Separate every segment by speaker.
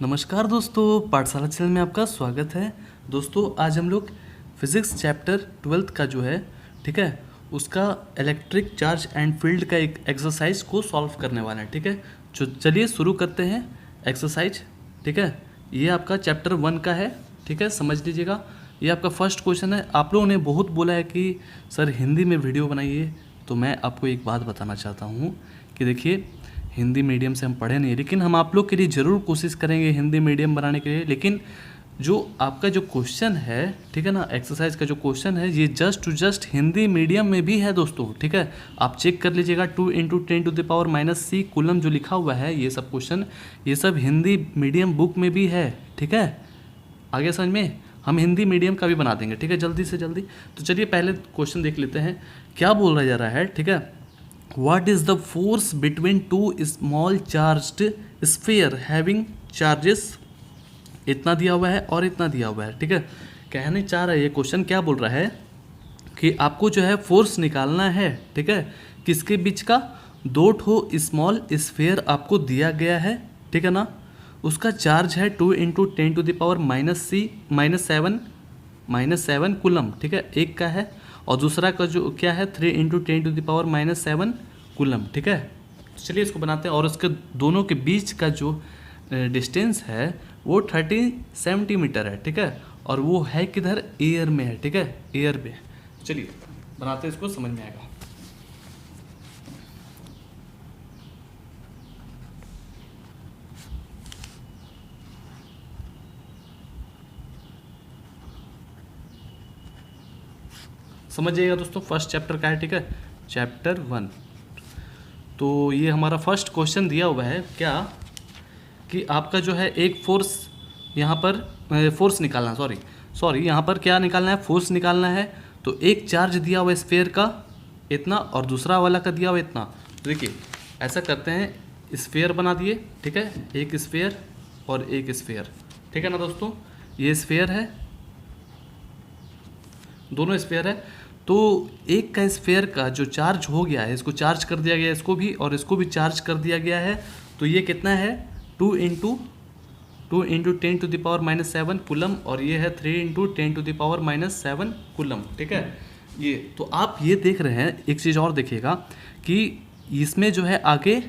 Speaker 1: नमस्कार दोस्तों, पाठशाला चैनल में आपका स्वागत है। दोस्तों आज हम लोग फिज़िक्स चैप्टर 12th का जो है, ठीक है, उसका इलेक्ट्रिक चार्ज एंड फील्ड का एक एक्सरसाइज को सॉल्व करने वाले हैं। ठीक है, चलिए शुरू करते हैं एक्सरसाइज। ठीक है, ये आपका चैप्टर 1 का है। ठीक है, समझ लीजिएगा। ये आपका फर्स्ट क्वेश्चन है। आप लोगों ने बहुत बोला है कि सर हिंदी में वीडियो बनाइए, तो मैं आपको एक बात बताना चाहता हूँ कि देखिए, हिंदी मीडियम से हम पढ़े नहीं, लेकिन हम आप लोग के लिए ज़रूर कोशिश करेंगे हिंदी मीडियम बनाने के लिए। लेकिन जो आपका जो क्वेश्चन है, ठीक है ना, एक्सरसाइज का जो क्वेश्चन है, ये जस्ट हिंदी मीडियम में भी है दोस्तों। ठीक है, आप चेक कर लीजिएगा। 2 × 10⁻⁻⁶ कूलम जो लिखा हुआ है, ये सब क्वेश्चन, ये सब हिंदी मीडियम बुक में भी है। ठीक है, आगे समझ में, हम हिंदी मीडियम का भी बना देंगे। ठीक है, जल्दी से जल्दी। तो चलिए पहले क्वेश्चन देख लेते हैं, क्या बोला जा रहा है। ठीक है, What is the force between two small charged sphere having charges? इतना दिया हुआ है और इतना दिया हुआ है। ठीक है, कहने चाह रहा है ये क्वेश्चन, क्या बोल रहा है कि आपको जो है फोर्स निकालना है। ठीक है, किसके बीच का? दो ठो स्मॉल स्फेयर आपको दिया गया है। ठीक है ना, उसका चार्ज है 2 × 10⁻⁻7 कूलम। ठीक है, एक का है, और दूसरा का जो क्या है 3 × 10⁻⁻7 कूलम। ठीक है, चलिए इसको बनाते हैं। और उसके दोनों के बीच का जो डिस्टेंस है वो 30 सेंटीमीटर है। ठीक है, और वो है किधर? एयर में है। ठीक है, एयर में। चलिए बनाते हैं इसको, समझ में आएगा। समझ जाइएगा दोस्तों, फर्स्ट चैप्टर का है। ठीक है, चैप्टर 1। तो ये हमारा फर्स्ट क्वेश्चन दिया हुआ है, क्या कि आपका जो है एक फोर्स यहाँ पर फोर्स निकालना, सॉरी यहाँ पर क्या निकालना है? फोर्स निकालना है। तो एक चार्ज दिया हुआ स्फीयर का इतना, और दूसरा वाला का दिया हुआ इतना। तो देखिए ऐसा करते हैं, स्फीयर बना दिए। ठीक है, एक स्फीयर और एक स्फीयर। ठीक है ना दोस्तों, ये स्फीयर है, दोनों स्फीयर है। तो एक का स्फीयर का जो चार्ज हो गया है, इसको चार्ज कर दिया गया है, इसको भी और इसको भी चार्ज कर दिया गया है। तो ये कितना है? 2 × 10⁻⁻7 कूलम, और ये है 3 × 10⁻⁻7 कूलम। ठीक है, ये तो आप ये देख रहे हैं। एक चीज़ और देखिएगा कि इसमें जो है आगे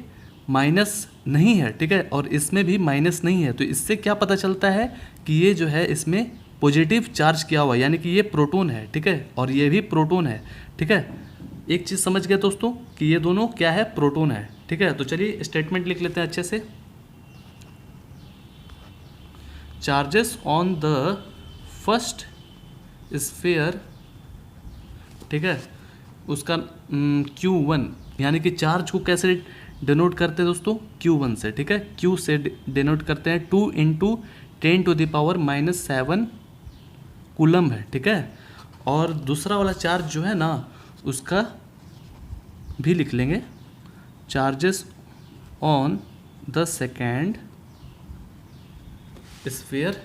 Speaker 1: माइनस नहीं है। ठीक है, और इसमें भी माइनस नहीं है। तो इससे क्या पता चलता है कि ये जो है इसमें पॉजिटिव चार्ज किया हुआ, यानी कि ये प्रोटॉन है। ठीक है, और ये भी प्रोटॉन है। ठीक है, एक चीज़ समझ गए दोस्तों कि ये दोनों क्या है? प्रोटॉन है। ठीक है, तो चलिए स्टेटमेंट लिख लेते हैं अच्छे से। Charges on the first sphere, ठीक है, उसका Q1, यानी कि चार्ज को कैसे डिनोट करते हैं दोस्तों? Q1 से। ठीक है, Q से डिनोट करते हैं। 2 × 10⁻⁻7 कूलम है। ठीक है, और दूसरा वाला चार्ज जो है ना, उसका भी लिख लेंगे। Charges on the second sphere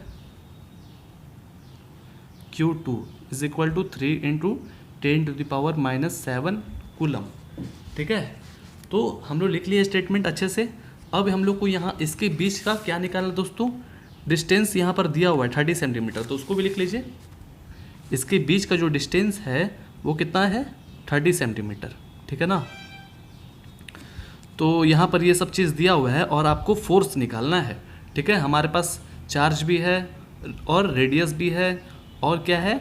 Speaker 1: Q2 is equal to 3 × 10⁻⁻7 coulomb. ठीक है, तो हम लोग लिख लिए स्टेटमेंट अच्छे से। अब हम लोग को यहाँ इसके बीच का क्या निकालना दोस्तों? डिस्टेंस यहाँ पर दिया हुआ है 30 सेंटीमीटर, तो उसको भी लिख लीजिए। इसके बीच का जो डिस्टेंस है वो कितना है? 30 सेंटीमीटर। ठीक है ना, तो यहाँ पर ये सब चीज़ दिया हुआ है और आपको फोर्स निकालना है। ठीक है, हमारे पास चार्ज भी है और रेडियस भी है, और क्या है?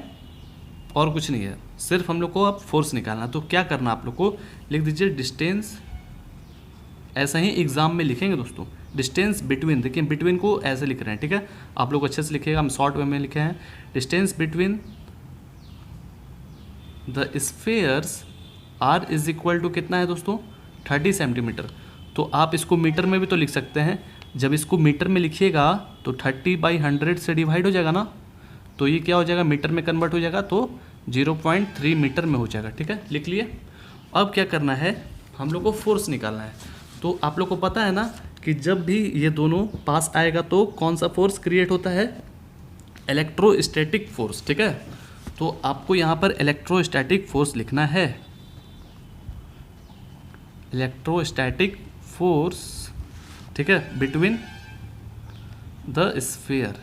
Speaker 1: और कुछ नहीं है, सिर्फ हम लोग को अब फोर्स निकालना। तो क्या करना, आप लोग को लिख दीजिए डिस्टेंस। ऐसा ही एग्जाम में लिखेंगे दोस्तों, डिस्टेंस बिटवीन। देखिए बिटवीन को ऐसे लिख रहे हैं। ठीक है, आप लोग अच्छे से लिखिएगा, हम शॉर्ट वे में लिखे हैं। Distance between the spheres R is equal to कितना है दोस्तों? 30 सेंटीमीटर। तो आप इसको मीटर में भी तो लिख सकते हैं। जब इसको मीटर में लिखिएगा तो 30/100 से डिवाइड हो जाएगा ना, तो ये क्या हो जाएगा? मीटर में कन्वर्ट हो जाएगा, तो 0.3 मीटर में हो जाएगा। ठीक है, लिख लिए। अब क्या करना है, हम लोग को फोर्स निकालना है। तो आप लोग को पता है ना कि जब भी ये दोनों पास आएगा तो कौन सा फोर्स क्रिएट होता है? Electrostatic force. ठीक है, तो आपको यहाँ पर इलेक्ट्रोस्टैटिक फोर्स लिखना है। इलेक्ट्रोस्टैटिक फोर्स, ठीक है, बिटवीन द स्फीयर,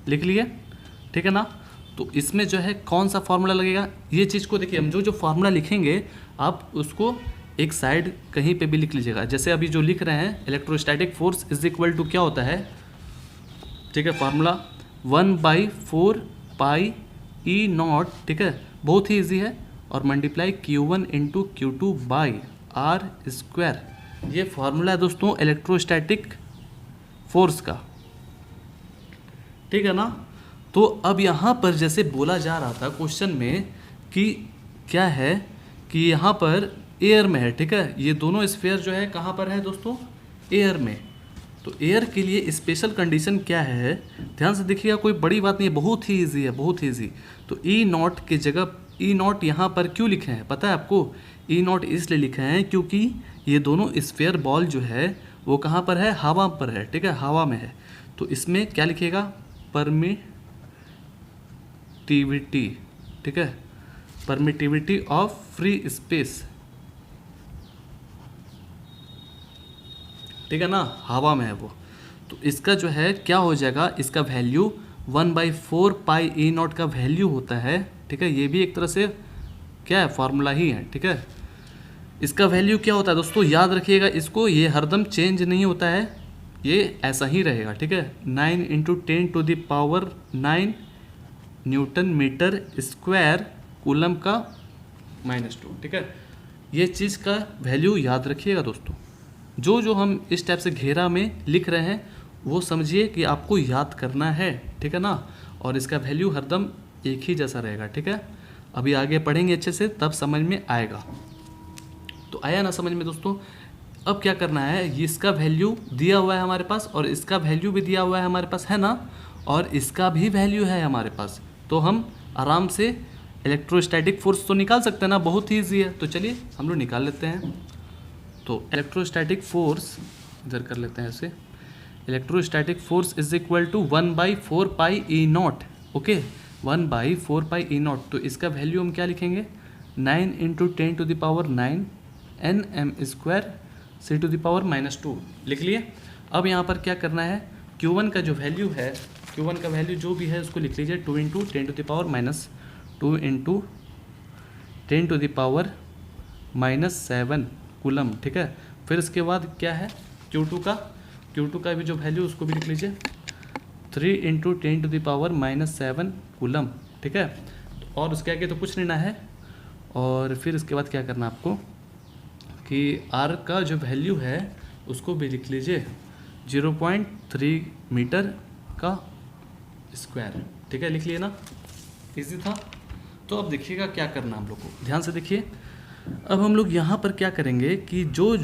Speaker 1: लिख लिए, ठीक है ना। तो इसमें जो है कौन सा फॉर्मूला लगेगा, ये चीज़ को देखिए, हम जो जो फॉर्मूला लिखेंगे आप उसको एक साइड कहीं पे भी लिख लीजिएगा। जैसे अभी जो लिख रहे हैं, electrostatic force is equal to क्या होता है, ठीक है, फार्मूला 1/4 पाई ई नॉट, ठीक है, बहुत ही ईजी है, और multiply Q1 into Q2 by R square. ये फार्मूला है दोस्तों इलेक्ट्रोस्टैटिक फोर्स का, ठीक है ना। तो अब यहाँ पर जैसे बोला जा रहा था क्वेश्चन में कि क्या है कि यहाँ पर एयर में है, ठीक है, ये दोनों स्फीयर जो है कहाँ पर है दोस्तों, एयर में। तो एयर के लिए स्पेशल कंडीशन क्या है, ध्यान से देखिएगा, कोई बड़ी बात नहीं है, बहुत ही ईजी है, बहुत ही ईजी। तो ई नॉट की जगह, ई नॉट यहाँ पर क्यों लिखे हैं पता है आपको, ई नॉट इसलिए लिखे हैं क्योंकि ये दोनों स्फीयर बॉल जो है वो कहाँ पर है, हवा पर है, ठीक है, हवा में है। तो इसमें क्या लिखेगा, परमिटिविटी, ठीक है, परमिटिविटी ऑफ फ्री स्पेस, ठीक है ना, हवा में है वो। तो इसका जो है क्या हो जाएगा, इसका वैल्यू 1/4 पाई ई नॉट का वैल्यू होता है, ठीक है, ये भी एक तरह से क्या है, फार्मूला ही है, ठीक है। इसका वैल्यू क्या होता है दोस्तों, याद रखिएगा इसको, ये हरदम चेंज नहीं होता है, ये ऐसा ही रहेगा, ठीक है। 9 × 10⁻⁹ न्यूटन मीटर स्क्वायर कूलम का -2, ठीक है। ये चीज़ का वैल्यू याद रखिएगा दोस्तों। जो जो हम इस टाइप से घेरा में लिख रहे हैं वो समझिए कि आपको याद करना है, ठीक है ना, और इसका वैल्यू हरदम एक ही जैसा रहेगा, ठीक है। अभी आगे पढ़ेंगे अच्छे से तब समझ में आएगा। तो आया ना समझ में दोस्तों। अब क्या करना है, इसका वैल्यू दिया हुआ है हमारे पास और इसका वैल्यू भी दिया हुआ है हमारे पास, है ना, और इसका भी वैल्यू है हमारे पास। तो हम आराम से इलेक्ट्रोस्टैटिक फोर्स तो निकाल सकते हैं ना, बहुत ही ईजी है। तो चलिए हम लोग निकाल लेते हैं। तो इलेक्ट्रोस्टैटिक फोर्स इधर कर लेते हैं ऐसे, electrostatic force is equal to 1/4 pi E naught, okay, 1/4 pi E naught. तो इसका वैल्यू हम क्या लिखेंगे, 9 × 10⁹ Nm² C⁻⁻2 लिख लिए। अब यहाँ पर क्या करना है, Q1 का जो वैल्यू है, Q1 का वैल्यू जो भी है उसको लिख लीजिए 2 × 10⁻2 × 10⁻⁻7 कूलम, ठीक है। फिर इसके बाद क्या है, Q2 का भी जो वैल्यू उसको भी लिख लीजिए 3 × 10⁻⁻7 कूलम, ठीक है। और उसके आगे तो कुछ नहीं ना है। और फिर इसके बाद क्या करना आपको कि R का जो वैल्यू है उसको भी लिख लीजिए 0.3 मीटर का स्क्वायर, ठीक है, लिख लिए ना, इजी था। तो अब देखिएगा क्या करना हम लोग को, ध्यान से देखिए। अब हम लोग यहाँ पर क्या करेंगे कि जो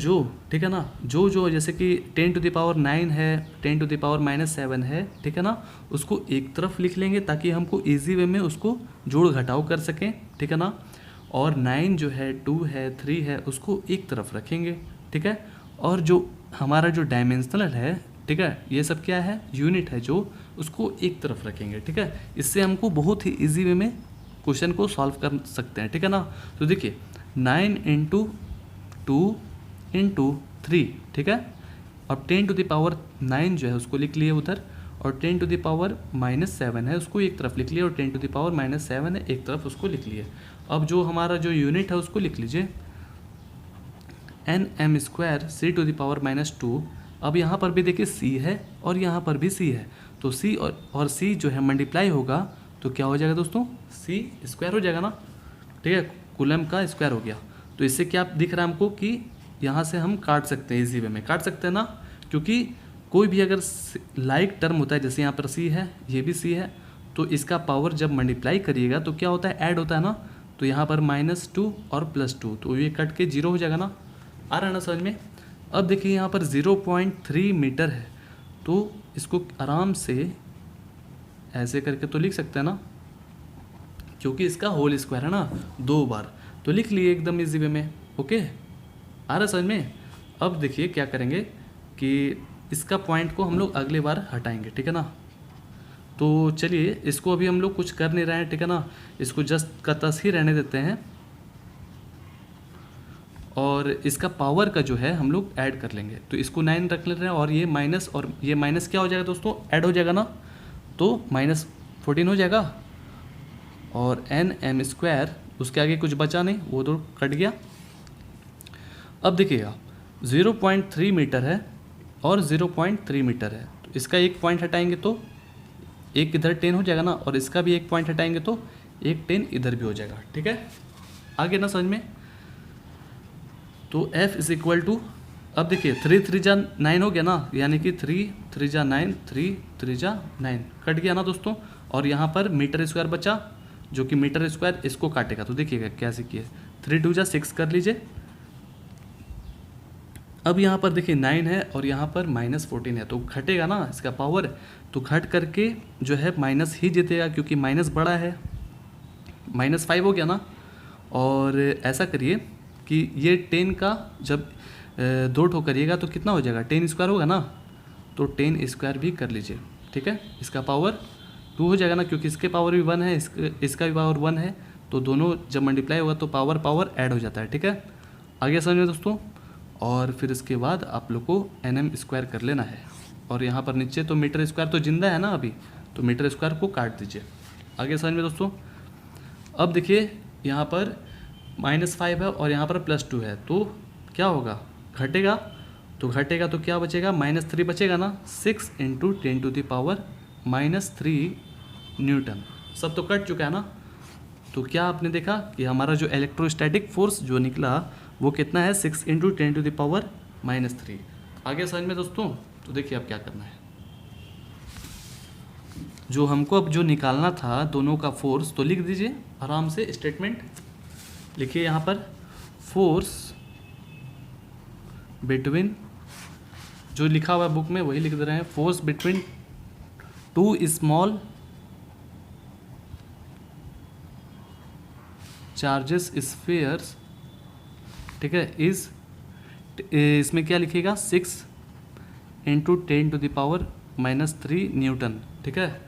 Speaker 1: ठीक है ना, जो जैसे कि 10⁻9 है, 10⁻⁻7 है, ठीक है ना, उसको एक तरफ लिख लेंगे ताकि हमको इजी वे में उसको जोड़ घटाव कर सकें, ठीक है ना। और 9 जो है, 2 है, 3 है, उसको एक तरफ रखेंगे, ठीक है। और जो हमारा जो डायमेंशनल है, ठीक है, ये सब क्या है, यूनिट है, जो उसको एक तरफ रखेंगे, ठीक है। इससे हमको बहुत ही इजी वे में क्वेश्चन को सॉल्व कर सकते हैं, ठीक है ना। तो देखिए 9 × 2 × 3, ठीक है, अब 10⁻9 जो है उसको लिख लिए उधर, और 10⁻⁻7 है उसको एक तरफ लिख लिए, और 10⁻⁻7 है एक तरफ उसको लिख लिए। अब जो हमारा जो यूनिट है उसको लिख लीजिए Nm² C⁻⁻2। अब यहाँ पर भी देखिए C है और यहाँ पर भी C है, तो C और C जो है मल्टीप्लाई होगा तो क्या हो जाएगा दोस्तों, C² हो जाएगा ना, ठीक है, कूलम का स्क्वायर हो गया। तो इससे क्या दिख रहा है हमको कि यहाँ से हम काट सकते हैं, इजी वे में काट सकते हैं ना, क्योंकि कोई भी अगर लाइक टर्म होता है, जैसे यहाँ पर C है, ये भी C है, तो इसका पावर जब मल्टीप्लाई करिएगा तो क्या होता है, ऐड होता है ना। तो यहाँ पर -2 और +2, तो ये कट के 0 हो जाएगा ना, आ रहा है ना समझ में। अब देखिए यहाँ पर 0.3 मीटर है, तो इसको आराम से ऐसे करके तो लिख सकते हैं ना, क्योंकि इसका होल स्क्वायर है ना 2 बार, तो लिख लिए एकदम इजी वे में, ओके, आ रहा समझ में। अब देखिए क्या करेंगे कि इसका पॉइंट को हम लोग अगले बार हटाएंगे, ठीक है ना। तो चलिए इसको अभी हम लोग कुछ कर नहीं रहे हैं, ठीक है ना, इसको जस्ट का तस ही रहने देते हैं। और इसका पावर का जो है हम लोग ऐड कर लेंगे। तो इसको 9 रख ले रहे हैं और ये माइनस, और ये माइनस क्या हो जाएगा दोस्तों, ऐड हो जाएगा ना, तो -14 हो जाएगा। और nm², उसके आगे कुछ बचा नहीं, वो तो कट गया। अब देखिएगा 0.3 मीटर है और 0.3 मीटर है, तो इसका एक पॉइंट हटाएंगे तो एक इधर 10 हो जाएगा ना, और इसका भी एक पॉइंट हटाएंगे तो एक 10 इधर भी हो जाएगा। ठीक है, आगे ना समझ में। तो F इज इक्वल टू, अब देखिए 3 3 जा 9 हो गया ना, यानी कि 3 3 जा 9, 3 3 जा 9 कट गया ना दोस्तों। और यहाँ पर मीटर स्क्वायर बचा, जो कि मीटर स्क्वायर इसको काटेगा। तो देखिएगा कैसे किए, 3 2 जा 6 कर लीजिए। अब यहाँ पर देखिए 9 है और यहाँ पर -14 है, तो घटेगा ना इसका पावर, तो घट करके जो है माइनस ही जीतेगा, क्योंकि माइनस बड़ा है। -5 हो गया ना। और ऐसा करिए कि ये 10 का जब 2 ठो करिएगा तो कितना हो जाएगा, 10 स्क्वायर होगा ना, तो 10 स्क्वायर भी कर लीजिए। ठीक है, इसका पावर 2 हो जाएगा ना, क्योंकि इसके पावर भी 1 है, इसका भी पावर 1 है, तो दोनों जब मल्टीप्लाई होगा तो पावर ऐड हो जाता है। ठीक है, आगे समझिए दोस्तों। और फिर इसके बाद आप लोग को nm² कर लेना है, और यहाँ पर नीचे तो मीटर स्क्वायर तो जिंदा है ना अभी, तो मीटर स्क्वायर को काट दीजिए। आगे समझ में दोस्तों। अब देखिए यहाँ पर -5 है और यहाँ पर +2 है, तो क्या होगा, घटेगा। तो घटेगा तो क्या बचेगा, -3 बचेगा ना, 6 × 10⁻³ न्यूटन। सब तो कट चुका है ना। तो क्या आपने देखा कि हमारा जो इलेक्ट्रोस्टैटिक फोर्स जो निकला वो कितना है, 6 × 10⁻³ आगे समझ में दोस्तों। तो देखिए अब क्या करना है, जो हमको अब जो निकालना था दोनों का फोर्स, तो लिख दीजिए आराम से। स्टेटमेंट लिखिए यहाँ पर, फोर्स बिटवीन, जो लिखा हुआ है बुक में वही लिख दे रहे हैं, force between 2 small charges spheres, ठीक है, इज, इसमें क्या लिखिएगा, 6 × 10⁻³ न्यूटन। ठीक है,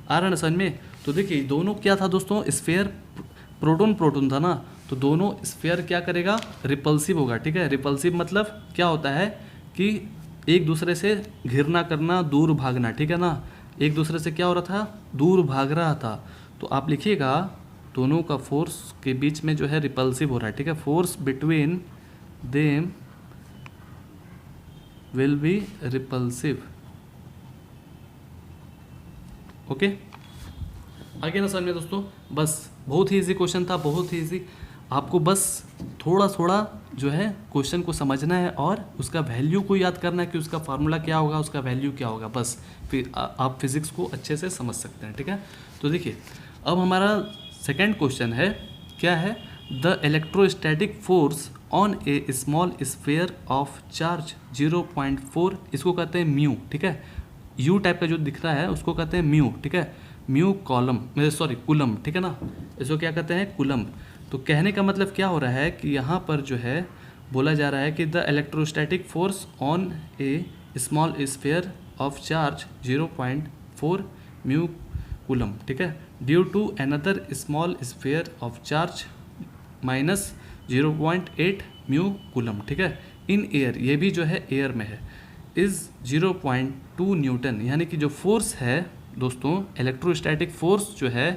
Speaker 1: आ रहा ना समझ में। तो देखिए दोनों क्या था दोस्तों, स्फीयर प्रोटोन था ना, तो दोनों स्फीयर क्या करेगा, रिपल्सिव होगा। ठीक है, रिपल्सिव मतलब क्या होता है कि एक दूसरे से घिरना करना, दूर भागना। ठीक है ना, एक दूसरे से क्या हो रहा था, दूर भाग रहा था। तो आप लिखिएगा दोनों का फोर्स के बीच में जो है रिपल्सिव हो रहा है। ठीक है, force between them will be repulsive. Okay, आगे ना समझिए दोस्तों। बस बहुत ही इजी क्वेश्चन था, बहुत ही इजी। आपको बस थोड़ा थोड़ा जो है क्वेश्चन को समझना है और उसका वैल्यू को याद करना है कि उसका फार्मूला क्या होगा, उसका वैल्यू क्या होगा। बस फिर आप फिजिक्स को अच्छे से समझ सकते हैं। ठीक है, तो देखिए अब हमारा सेकंड क्वेश्चन है, क्या है, the electrostatic force on a small sphere of charge 0.4, इसको कहते हैं म्यू। ठीक है, यू टाइप का जो दिख रहा है उसको कहते हैं म्यू। ठीक है, म्यू कूलम। ठीक है ना, इसको क्या कहते हैं, कूलम। तो कहने का मतलब क्या हो रहा है कि यहाँ पर जो है बोला जा रहा है कि the electrostatic force on a small sphere of charge 0.4 mu coulomb. ठीक है, due to another small sphere of charge -0.8 mu coulomb. ठीक है, इन एयर, ये भी जो है एयर में है, इज 0.2 न्यूटन। यानी कि जो फोर्स है दोस्तों, इलेक्ट्रोस्टैटिक फोर्स जो है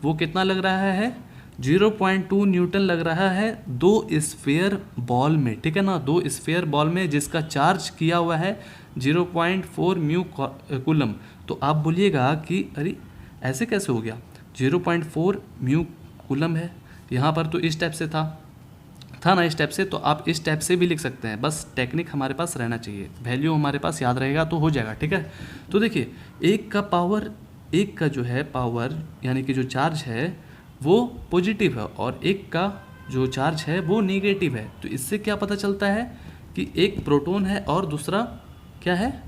Speaker 1: वो कितना लग रहा है, 0.2 न्यूटन लग रहा है 2 स्फीयर बॉल में। ठीक है ना, 2 स्फीयर बॉल में जिसका चार्ज किया हुआ है 0.4 म्यू कूलम। तो आप बोलिएगा कि अरे ऐसे कैसे हो गया, 0.4 म्यू कूलम है, यहाँ पर तो इस टाइप से था ना, इस टाइप से। तो आप इस टाइप से भी लिख सकते हैं, बस टेक्निक हमारे पास रहना चाहिए, वैल्यू हमारे पास याद रहेगा तो हो जाएगा। ठीक है, तो देखिए एक का जो है पावर, यानी कि जो चार्ज है वो पॉजिटिव है और एक का जो चार्ज है वो नेगेटिव है। तो इससे क्या पता चलता है कि एक प्रोटॉन है और दूसरा क्या है,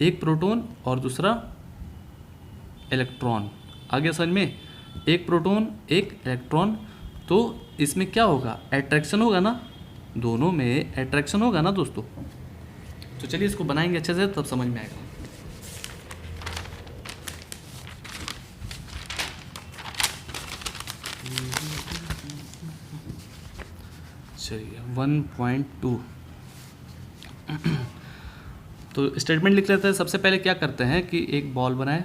Speaker 1: एक प्रोटॉन और दूसरा इलेक्ट्रॉन। आगे समझ में, एक प्रोटॉन एक इलेक्ट्रॉन, तो इसमें क्या होगा, अट्रैक्शन होगा ना, दोनों में अट्रैक्शन होगा ना दोस्तों। तो चलिए इसको बनाएंगे अच्छे से, तब समझ में आएगा। चलिए 1.2। तो स्टेटमेंट लिख लेते हैं। सबसे पहले क्या करते हैं कि एक बॉल बनाए,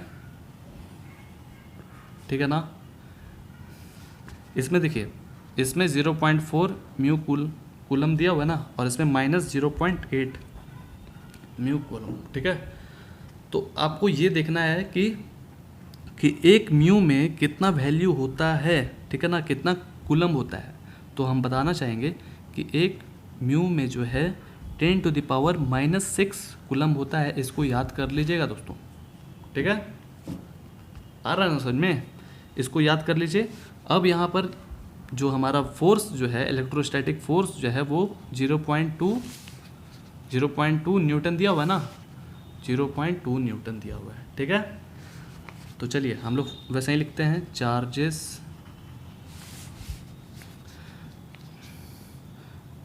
Speaker 1: ठीक है ना। इसमें देखिए, इसमें 0.4 म्यू कूलम दिया हुआ है ना, और इसमें -0.8 म्यू कूलम, ठीक है। तो आपको ये देखना है कि एक म्यू में कितना वैल्यू होता है, ठीक है ना, कितना कूलम होता है। तो हम बताना चाहेंगे कि एक म्यू में जो है 10⁻⁻6 कूलम होता है। इसको याद कर लीजिएगा दोस्तों, ठीक है। आ रहा है ना समझ में, इसको याद कर लीजिए। अब यहाँ पर जो हमारा फोर्स जो है, इलेक्ट्रोस्टैटिक फोर्स जो है वो 0.2 न्यूटन दिया हुआ है ना, 0.2 न्यूटन दिया हुआ है, ठीक है। तो चलिए हम लोग वैसे ही लिखते हैं, चार्जेस,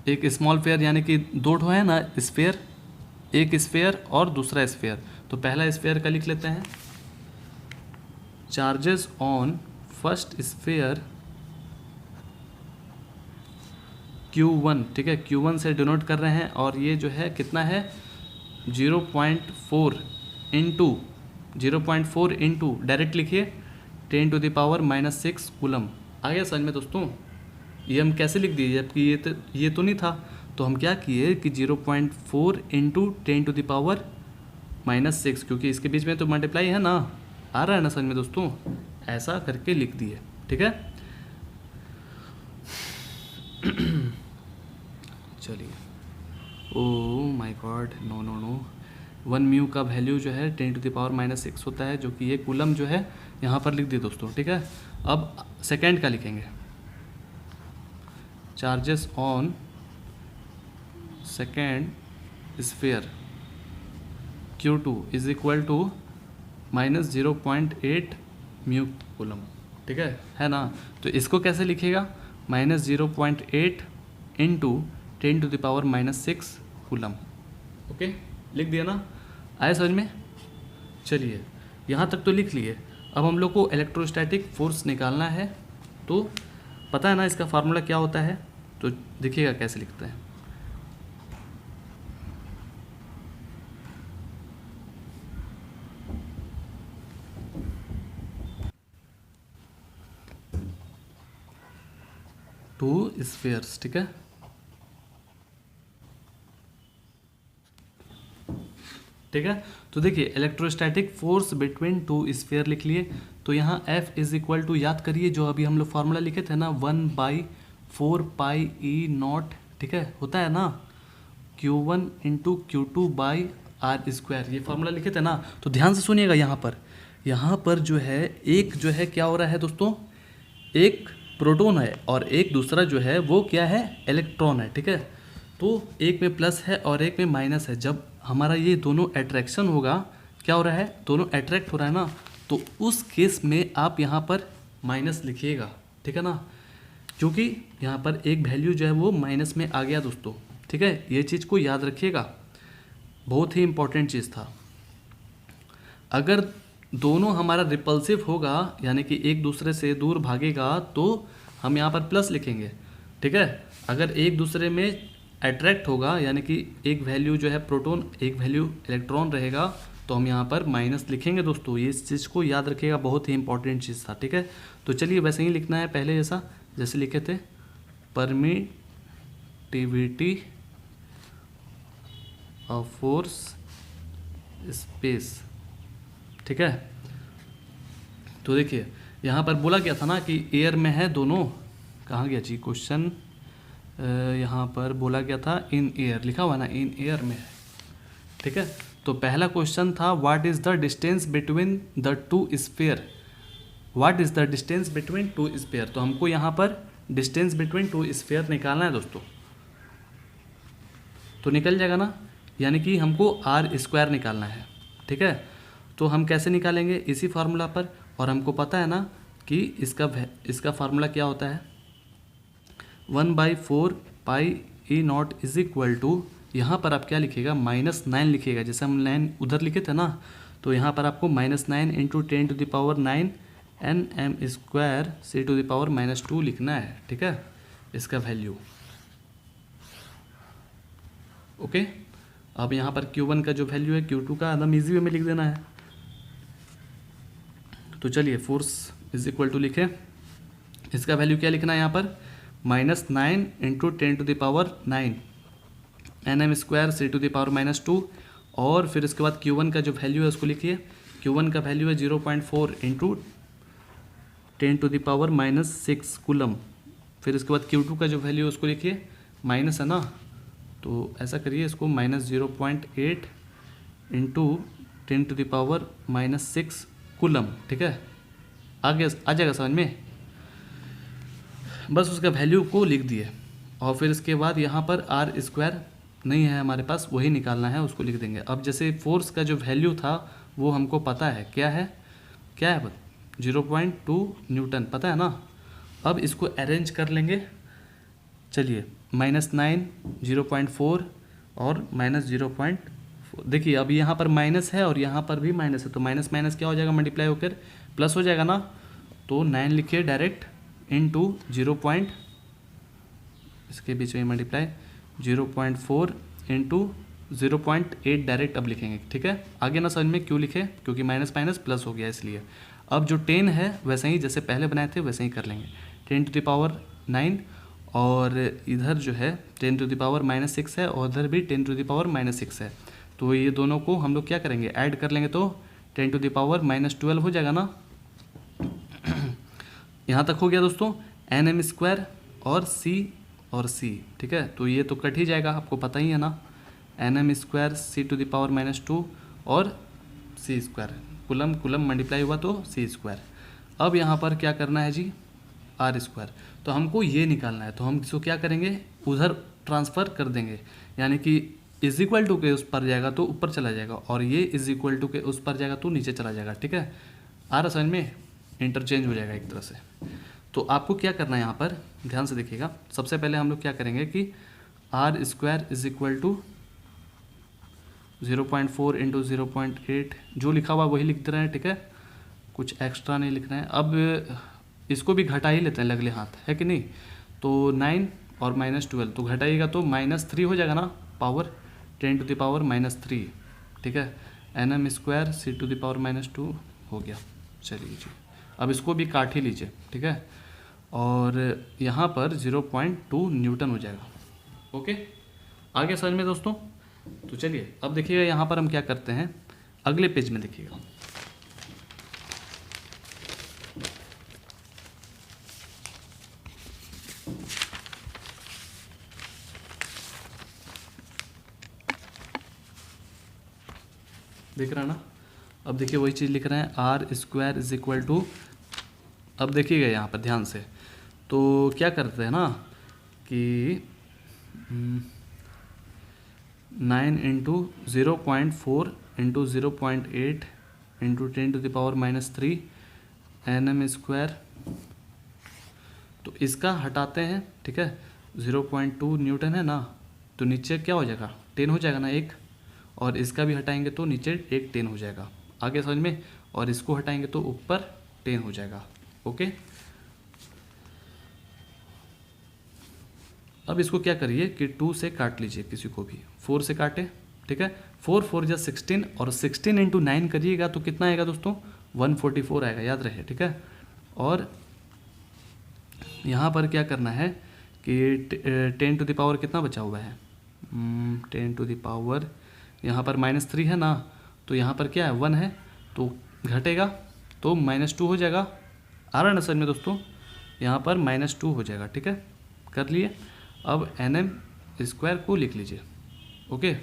Speaker 1: एक स्मॉल फेयर यानी कि दो ठो है ना स्फेयर, एक स्फेयर और दूसरा स्फेयर। तो पहला स्फेयर का लिख लेते हैं, charges on first sphere Q1, ठीक है। Q1 से डिनोट कर रहे हैं, और ये जो है कितना है 0.4 इंटू डायरेक्ट लिखिए 10⁻⁻6 कूलम। आ गया समझ में दोस्तों। ये हम कैसे लिख दिए, जबकि ये तो नहीं था। तो हम क्या किए कि 0.4 इंटू 10⁻⁻6, क्योंकि इसके बीच में तो मल्टीप्लाई है ना, आ रहा है ना समझ में दोस्तों, ऐसा करके लिख दिए, ठीक है। चलिए, oh my god, no 1 mu का वैल्यू जो है 10⁻⁻6 होता है, जो कि ये कूलम जो है यहाँ पर लिख दिए दोस्तों, ठीक है। अब सेकेंड का लिखेंगे, charges on second sphere Q2 is equal to -0.8 mu coulomb, ठीक है ना। तो इसको कैसे लिखेगा, -0.8 इंटू 10⁻⁻6 कूलम। ओके, लिख दिया ना, आया समझ में। चलिए, यहाँ तक तो लिख लिए। अब हम लोग को इलेक्ट्रोस्टैटिक फोर्स निकालना है। तो पता है ना इसका फार्मूला क्या होता है, तो देखिएगा कैसे लिखते हैं। टू स्फीयर्स, ठीक है। ठीक है, तो देखिए electrostatic force between two sphere लिख लिए। तो यहाँ F इज इक्वल टू, याद करिए जो अभी हम लोग फार्मूला लिखे थे ना, 1/4πe0, ठीक है, होता है ना Q1 इंटू Q2/r², ये फार्मूला लिखे थे ना। तो ध्यान से सुनिएगा, यहाँ पर जो है एक जो है क्या हो रहा है दोस्तों, एक प्रोटॉन है और एक दूसरा जो है वो क्या है, इलेक्ट्रॉन है, ठीक है। तो एक में प्लस है और एक में माइनस है। जब हमारा ये दोनों अट्रैक्शन होगा, क्या हो रहा है, दोनों अट्रैक्ट हो रहा है ना, तो उस केस में आप यहाँ पर माइनस लिखिएगा, ठीक है ना, क्योंकि यहाँ पर एक वैल्यू जो है वो माइनस में आ गया दोस्तों, ठीक है। ये चीज़ को याद रखिएगा, बहुत ही इंपॉर्टेंट चीज़ था। अगर दोनों हमारा रिपल्सिव होगा, यानी कि एक दूसरे से दूर भागेगा, तो हम यहाँ पर प्लस लिखेंगे, ठीक है। अगर एक दूसरे में अट्रैक्ट होगा, यानी कि एक वैल्यू जो है प्रोटॉन, एक वैल्यू इलेक्ट्रॉन रहेगा, तो हम यहाँ पर माइनस लिखेंगे दोस्तों। ये इस चीज़ को याद रखिएगा, बहुत ही इंपॉर्टेंट चीज़ था, ठीक है। तो चलिए वैसे ही लिखना है पहले जैसे लिखे थे, परमिटिविटी ऑफ फोर्स स्पेस, ठीक है। तो देखिए यहाँ पर बोला गया था ना कि एयर में है दोनों, कहाँ गया जी क्वेश्चन, यहाँ पर बोला गया था इन एयर, लिखा हुआ ना इन एयर में है, ठीक है। तो पहला क्वेश्चन था what is the distance between the two sphere, what is the distance between two sphere. तो हमको यहाँ पर डिस्टेंस बिटवीन टू स्फीयर निकालना है दोस्तों, तो निकल जाएगा ना, यानी कि हमको r² निकालना है, ठीक है। तो हम कैसे निकालेंगे, इसी फार्मूला पर, और हमको पता है ना कि इसका फार्मूला क्या होता है, 1/4πe0 इज इक्वल टू, यहाँ पर आप क्या लिखिएगा, -9 लिखिएगा। जैसे हम 9 उधर लिखे थे ना, तो यहाँ पर आपको -9 इंटू 10⁻9 nm² c⁻⁻2 लिखना है, ठीक है, इसका वैल्यू। ओके, अब यहाँ पर Q1 का जो वैल्यू है Q2 का एकदम ईजी वे में लिख देना है। तो चलिए फोर्स इज इक्वल टू लिखें, इसका वैल्यू क्या लिखना है यहाँ पर, -9 इंटू 10⁻9 Nm स्क्वायर C⁻², और फिर इसके बाद Q1 का जो वैल्यू है उसको लिखिए। Q1 का वैल्यू है 0.4 इंटू 10⁻6 कूलम। फिर इसके बाद Q2 का जो वैल्यू है उसको लिखिए, माइनस है ना, तो ऐसा करिए इसको -0.8 इंटू 10⁻6 कूलम। ठीक है, आगे आ जाएगा समझ में। बस उसका वैल्यू को लिख दिए, और फिर इसके बाद यहाँ पर R² नहीं है हमारे पास, वही निकालना है, उसको लिख देंगे। अब जैसे फोर्स का जो वैल्यू था वो हमको पता है, क्या है 0.2 न्यूटन पता है ना। अब इसको अरेंज कर लेंगे। चलिए -9, 0.4 और -0.4। देखिए अब यहाँ पर माइनस है और यहाँ पर भी माइनस है, तो माइनस माइनस क्या हो जाएगा, मल्टीप्लाई होकर प्लस हो जाएगा ना। तो 9 लिखिए डायरेक्ट इनटू 0. इसके बीच में मल्टीप्लाई 0.4 इंटू 0.8 डायरेक्ट अब लिखेंगे। ठीक है, आगे ना समझ में क्यों लिखे, क्योंकि माइनस माइनस प्लस हो गया इसलिए। अब जो 10 है वैसे ही जैसे पहले बनाए थे वैसे ही कर लेंगे, 10⁻9, और इधर जो है 10⁻6 है, और इधर भी 10⁻6 है। तो ये दोनों को हम लोग क्या करेंगे, ऐड कर लेंगे, तो 10⁻12 हो जाएगा ना। यहाँ तक हो गया दोस्तों, Nm स्क्वायर और C। ठीक है, तो ये तो कट ही जाएगा, आपको पता ही है ना, Nm स्क्वायर C⁻² और C स्क्वायर, कुलम मल्टीप्लाई हुआ तो C स्क्वायर। अब यहाँ पर क्या करना है जी, R²। तो हमको ये निकालना है, तो हम इसको क्या करेंगे, उधर ट्रांसफ़र कर देंगे, यानी कि इज इक्वल टू के उस पर जाएगा तो ऊपर चला जाएगा, और ये इज इक्वल टू के उस पर जाएगा तो नीचे चला जाएगा। ठीक है, आ रहा समझ में, इंटरचेंज हो जाएगा एक तरह से। तो आपको क्या करना है यहाँ पर, ध्यान से देखिएगा। सबसे पहले हम लोग क्या करेंगे कि R² is equal to 0.4 into 0.8, जो लिखा हुआ वही लिख दे रहे हैं। ठीक है, कुछ एक्स्ट्रा नहीं लिख रहे हैं। अब इसको भी घटा ही लेते हैं लगले हाथ, है कि नहीं। तो 9 और -12 तो घटाइएगा तो -3 हो जाएगा ना, पावर 10⁻³ ठीक है, Nm स्क्वायर C⁻² हो गया। चलिए जी, अब इसको भी काट ही लीजिए। ठीक है, और यहाँ पर 0.2 न्यूटन हो जाएगा। ओके, आगे समझ में दोस्तों। तो चलिए अब देखिएगा यहाँ पर हम क्या करते हैं, अगले पेज में देखिएगा। देख रहे हैं ना, अब देखिए वही चीज़ लिख रहे हैं, R² इज इक्वल टू, अब देखिएगा यहाँ पर ध्यान से। तो क्या करते हैं ना कि 9 into 0.4 into 0.8 into 10⁻³ Nm square, तो इसका हटाते हैं। ठीक है, 0.2 न्यूटन है ना, तो नीचे क्या हो जाएगा, 10 हो जाएगा ना एक, और इसका भी हटाएंगे तो नीचे एक 10 हो जाएगा। आगे समझ में, और इसको हटाएंगे तो ऊपर 10 हो जाएगा। ओके, अब इसको क्या करिए कि 2 से काट लीजिए, किसी को भी 4 से काटे। ठीक है, 4 4 जा 16, और 16 इंटू 9 करिएगा तो कितना आएगा दोस्तों, 144 आएगा, याद रहे। ठीक है, और यहाँ पर क्या करना है कि 10 टू द पावर कितना बचा हुआ है, 10 टू द पावर, यहाँ पर -3 है ना, तो यहाँ पर क्या है 1 है, तो घटेगा तो -2 हो जाएगा। आ रहा है ना समझ में दोस्तों, यहाँ पर -2 हो जाएगा। ठीक है, कर लिए। अब Nm स्क्वायर को लिख लीजिए। ओके,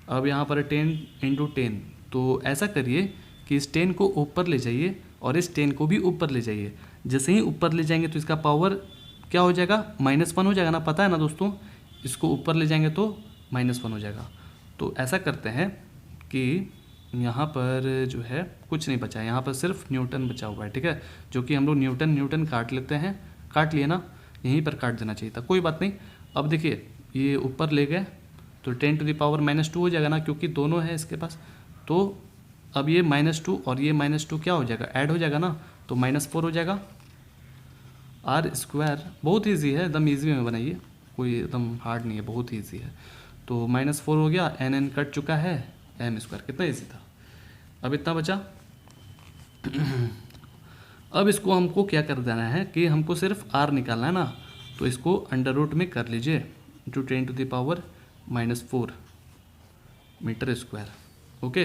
Speaker 1: अब यहाँ पर 10 इंटू 10, तो ऐसा करिए कि इस 10 को ऊपर ले जाइए और इस 10 को भी ऊपर ले जाइए। जैसे ही ऊपर ले जाएंगे तो इसका पावर क्या हो जाएगा, -1 हो जाएगा ना, पता है ना दोस्तों। इसको ऊपर ले जाएंगे तो -1 हो जाएगा। तो ऐसा करते हैं कि यहाँ पर जो है कुछ नहीं बचा है, यहाँ पर सिर्फ न्यूटन बचा हुआ है। ठीक है, जो कि हम लोग न्यूटन काट लेते हैं, काट लिए ना, यहीं पर काट देना चाहिए था, कोई बात नहीं। अब देखिए ये ऊपर ले गए तो 10 टू द पावर -2 हो जाएगा ना, क्योंकि दोनों है इसके पास। तो अब ये -2 और ये -2 क्या हो जाएगा, ऐड हो जाएगा ना, तो -4 हो जाएगा। R² बहुत ईजी है, एकदम ईजी में बनाइए, कोई एकदम हार्ड नहीं है, बहुत ईजी है। तो -4 हो गया, एन कट चुका है, m², कितना ईजी था। अब इतना बचा। अब इसको हमको क्या कर देना है कि हमको सिर्फ r निकालना है ना, तो इसको अंडर रूट में कर लीजिए, इंटू 10⁻⁻⁴ मीटर स्क्वायर। ओके,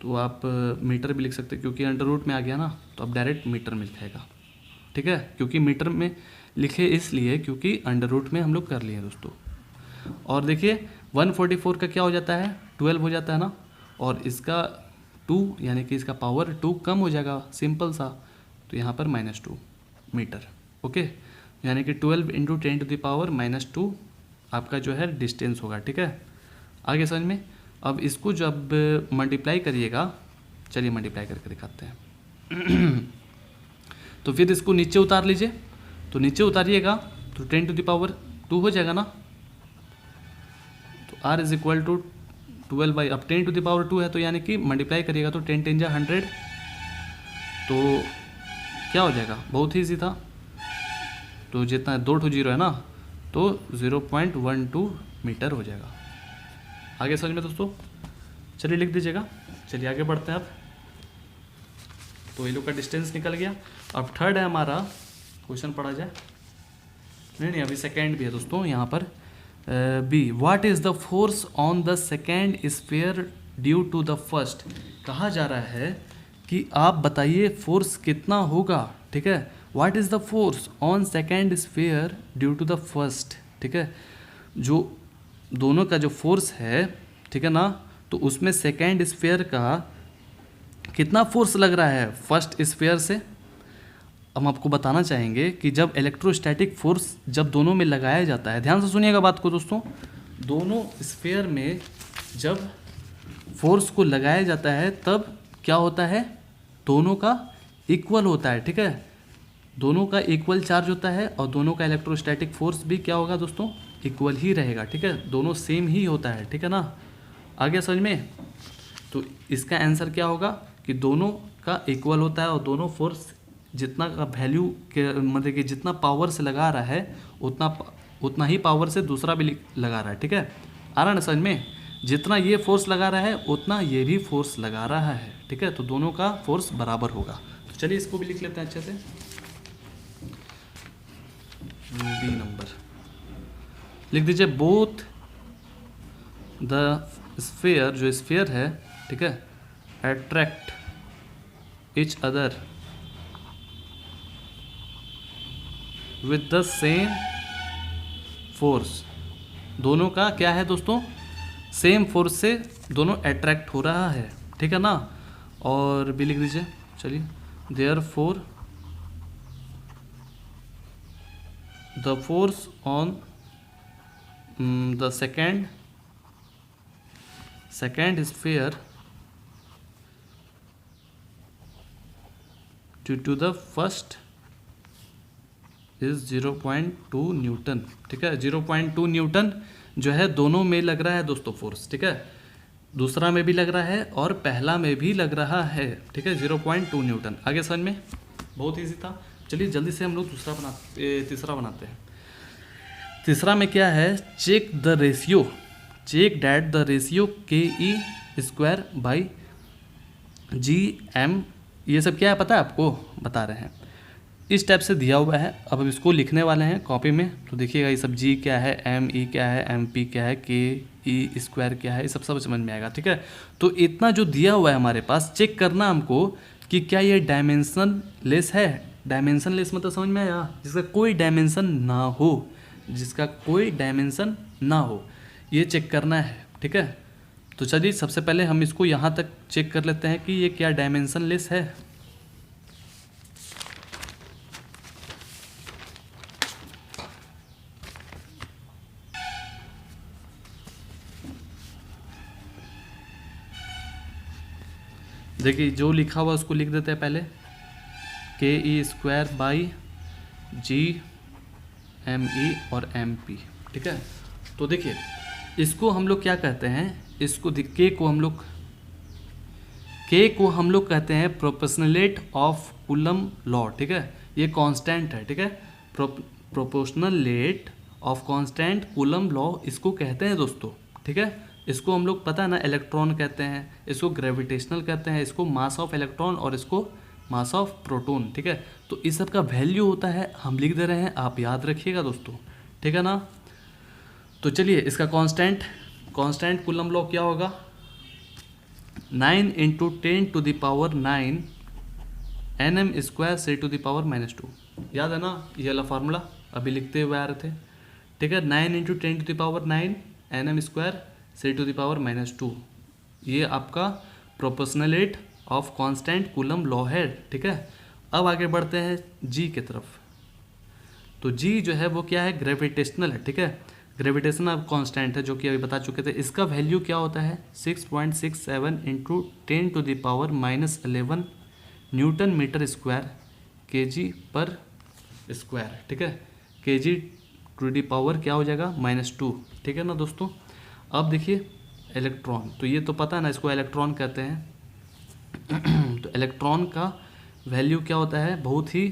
Speaker 1: तो आप मीटर भी लिख सकते हैं क्योंकि अंडर रूट में आ गया ना, तो अब डायरेक्ट मीटर में लिखेगा। ठीक है, क्योंकि मीटर में लिखे इसलिए क्योंकि अंडर रूट में हम लोग कर लिए दोस्तों। और देखिए 144 का क्या हो जाता है, 12 हो जाता है ना, और इसका 2 यानी कि इसका पावर 2 कम हो जाएगा, सिंपल सा, तो यहाँ पर -2 मीटर। ओके, यानी कि 12 × 10⁻⁻² आपका जो है डिस्टेंस होगा। ठीक है, आगे समझ में। अब इसको जब मल्टीप्लाई करिएगा, चलिए मल्टीप्लाई करके दिखाते हैं। तो फिर इसको नीचे उतार लीजिए, तो नीचे उतारिएगा तो 10⁻² हो जाएगा ना, तो r इज इक्वल टू 12 अब 10⁻² है, तो यानी कि मल्टीप्लाई करिएगा तो 10 × 100, तो क्या हो जाएगा, बहुत ही ईजी था। तो जितना 2 0 है ना, तो 0.12 मीटर हो जाएगा। आगे समझ में दोस्तों, चलिए लिख दीजिएगा। चलिए आगे बढ़ते हैं अब। तो ये लोग का डिस्टेंस निकल गया। अब थर्ड है हमारा, क्वेश्चन पढ़ा जाए। नहीं अभी सेकेंड भी है दोस्तों यहाँ पर। B, what is the force on the second sphere due to the first. कहा जा रहा है कि आप बताइए फोर्स कितना होगा। ठीक है, what is the force on second sphere due to the first. ठीक है, जो दोनों का जो फोर्स है, ठीक है ना, तो उसमें सेकेंड स्फीयर का कितना फोर्स लग रहा है फर्स्ट स्फीयर से। हम आपको बताना चाहेंगे कि जब इलेक्ट्रोस्टैटिक फोर्स जब दोनों में लगाया जाता है, ध्यान से सुनिएगा बात को दोस्तों, दोनों स्फीयर में जब फोर्स को लगाया जाता है तब क्या होता है, दोनों का इक्वल होता है। ठीक है, दोनों का इक्वल चार्ज होता है और दोनों का इलेक्ट्रोस्टैटिक फोर्स भी क्या होगा दोस्तों, इक्वल ही रहेगा। ठीक है, दोनों सेम ही होता है। ठीक है ना, आगे समझ में। तो इसका आंसर क्या होगा कि दोनों का इक्वल होता है और दोनों फोर्स जितना का वैल्यू के मतलब कि जितना पावर से लगा रहा है उतना ही पावर से दूसरा भी लगा रहा है। ठीक है, आ रहा है ना समझ में, जितना ये फोर्स लगा रहा है उतना ये भी फोर्स लगा रहा है। ठीक है, तो दोनों का फोर्स बराबर होगा। तो चलिए इसको भी लिख लेते हैं अच्छे से। बी नंबर लिख दीजिए, बोथ द स्फीयर, जो स्फीयर है, ठीक है, attract each other with the same force। दोनों का क्या है दोस्तों, सेम फोर्स से दोनों अट्रैक्ट हो रहा है। ठीक है ना, और भी लिख दीजिए। चलिए, therefore the force on the second sphere due to the first is 0.2 Newton. ठीक है, 0.2 न्यूटन जो है दोनों में लग रहा है दोस्तों फोर्स। ठीक है, दूसरा में भी लग रहा है और पहला में भी लग रहा है। ठीक है, 0.2 न्यूटन। आगे समझ में, बहुत इजी था। चलिए जल्दी से हम लोग तीसरा बनाते हैं। तीसरा में क्या है, check the ratio, check that the ratio KE²/GM। ये सब क्या है पता है आपको, बता रहे हैं, इस टाइप से दिया हुआ है। अब हम इसको लिखने वाले हैं कॉपी में, तो देखिएगा ये सब G क्या है, ME क्या है, MP क्या है, KE² क्या है, ये सब समझ में आएगा। ठीक है, तो इतना जो दिया हुआ है हमारे पास, चेक करना हमको कि क्या ये डायमेंशन लेस है। डायमेंशन लेस मतलब समझ में आया, जिसका कोई डायमेंशन ना हो, जिसका कोई डायमेंशन ना हो, ये चेक करना है। ठीक है, तो चलिए सबसे पहले हम इसको यहाँ तक चेक कर लेते हैं कि ये क्या डायमेंशन लेस है। देखिए जो लिखा हुआ उसको लिख देते हैं पहले, KE²/GME और MP। ठीक है, तो देखिए इसको हम लोग क्या कहते हैं, इसको K को हम लोग कहते हैं प्रोपोर्शनलेट ऑफ कूलम लॉ। ठीक है, ये कांस्टेंट है। ठीक है, प्रोपोर्शनलेट ऑफ कांस्टेंट कूलम लॉ इसको कहते हैं दोस्तों, ठीक है। इसको हम लोग पता है ना इलेक्ट्रॉन कहते हैं, इसको ग्रेविटेशनल कहते हैं, इसको मास ऑफ इलेक्ट्रॉन और इसको मास ऑफ प्रोटॉन, ठीक है। तो इस सब का वैल्यू होता है, हम लिख दे रहे हैं, आप याद रखिएगा दोस्तों, ठीक है ना। तो चलिए इसका कांस्टेंट कूलम लॉ क्या होगा, 9 × 10⁻⁹ nm² C⁻⁻²। याद है ना ये वाला फार्मूला, अभी लिखते हुए आ रहे थे, ठीक है। 9 × 10⁹ nm² C⁻⁻², ये आपका प्रोपोर्शनलेट ऑफ कांस्टेंट कूलम लॉ है, ठीक है। अब आगे बढ़ते हैं जी की तरफ। तो जी जो है वो क्या है, ग्रेविटेशनल है, ठीक है। ग्रेविटेशन अब कांस्टेंट है जो कि अभी बता चुके थे। इसका वैल्यू क्या होता है, 6.67 × 10⁻⁻11 न्यूटन मीटर स्क्वायर kg/स्क्वायर, ठीक है। kg⁻⁻ क्या हो जाएगा, -2, ठीक है ना दोस्तों। अब देखिए इलेक्ट्रॉन, तो ये तो पता है ना, इसको इलेक्ट्रॉन कहते हैं। तो इलेक्ट्रॉन का वैल्यू क्या होता है, बहुत ही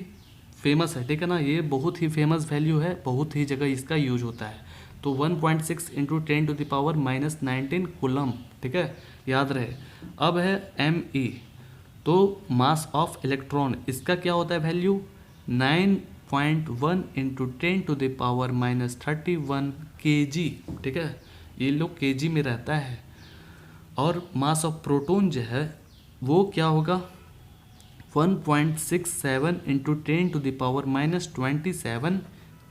Speaker 1: फेमस है, ठीक है ना। ये बहुत ही फेमस वैल्यू है, बहुत ही जगह इसका यूज होता है। तो 1.6 × 10⁻⁻19 कूलम, ठीक है, याद रहे। अब है me, तो मास ऑफ इलेक्ट्रॉन, इसका क्या होता है वैल्यू, 9.1 × 10⁻⁻31 kg, ठीक है। ये लोग kg में रहता है। और मास ऑफ प्रोटॉन जो है वो क्या होगा, 1.67 × 10⁻⁻27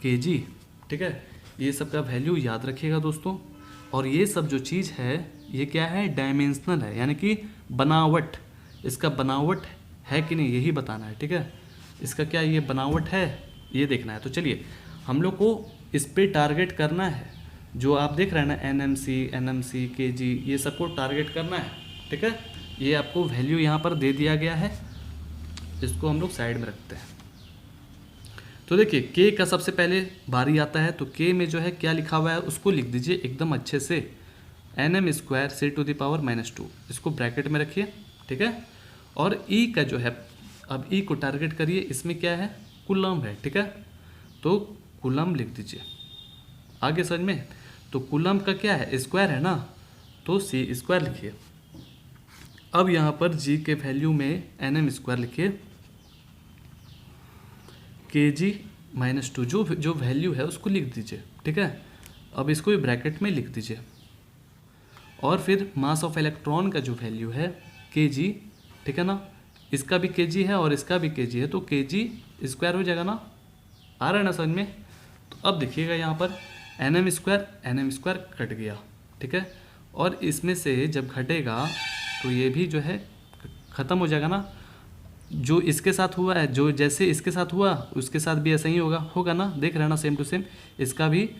Speaker 1: kg, ठीक है। ये सब का वैल्यू याद रखिएगा दोस्तों। और ये सब जो चीज़ है ये क्या है, डायमेंशनल है, यानी कि बनावट, इसका बनावट है कि नहीं यही बताना है, ठीक है। इसका क्या ये बनावट है ये देखना है। तो चलिए हम लोग को इस पे टारगेट करना है, जो आप देख रहे हैं ना NMC kg, ये सबको टारगेट करना है, ठीक है। ये आपको वैल्यू यहाँ पर दे दिया गया है, इसको हम लोग साइड में रखते हैं। तो देखिए के का सबसे पहले बारी आता है, तो के में जो है क्या लिखा हुआ है उसको लिख दीजिए एकदम अच्छे से, nm² C⁻⁻², इसको ब्रैकेट में रखिए, ठीक है। और ई का जो है, अब ई को टारगेट करिए, इसमें क्या है, कूलम है, ठीक है। तो कूलम लिख दीजिए, आगे समझ में। तो कूलम का क्या है, स्क्वायर है ना, तो C² लिखिए। अब यहाँ पर जी के वैल्यू में nm² लिखिए, kg-2 जो वैल्यू है उसको लिख दीजिए, ठीक है। अब इसको भी ब्रैकेट में लिख दीजिए। और फिर मास ऑफ इलेक्ट्रॉन का जो वैल्यू है kg, ठीक है ना, इसका भी kg है और इसका भी kg है, तो kg² हो जाएगा ना, आ रहा है ना समझ में। तो अब देखिएगा यहाँ पर nm² कट गया, ठीक है। और इसमें से जब घटेगा तो ये भी जो है ख़त्म हो जाएगा ना, जो इसके साथ हुआ है, जो जैसे इसके साथ हुआ उसके साथ भी ऐसा ही होगा ना, देख रहे हैं ना, सेम टू सेम इसका भी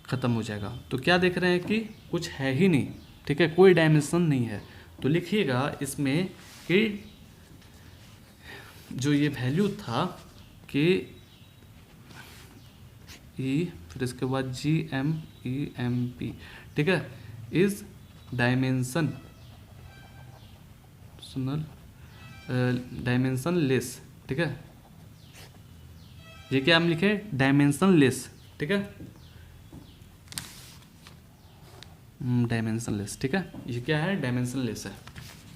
Speaker 1: ख़त्म हो जाएगा। तो क्या देख रहे हैं कि कुछ है ही नहीं, ठीक है, कोई डायमेंशन नहीं है। तो लिखिएगा इसमें कि जो ये वैल्यू था कि ई, फिर इसके बाद GMEMP, ठीक है, इज डायमेंशन लेस, ठीक है। ये क्या हम लिखे, डायमेंशन लेस, ठीक है, डायमेंशन लेस, ठीक है। ये क्या है, डायमेंशन लेस है,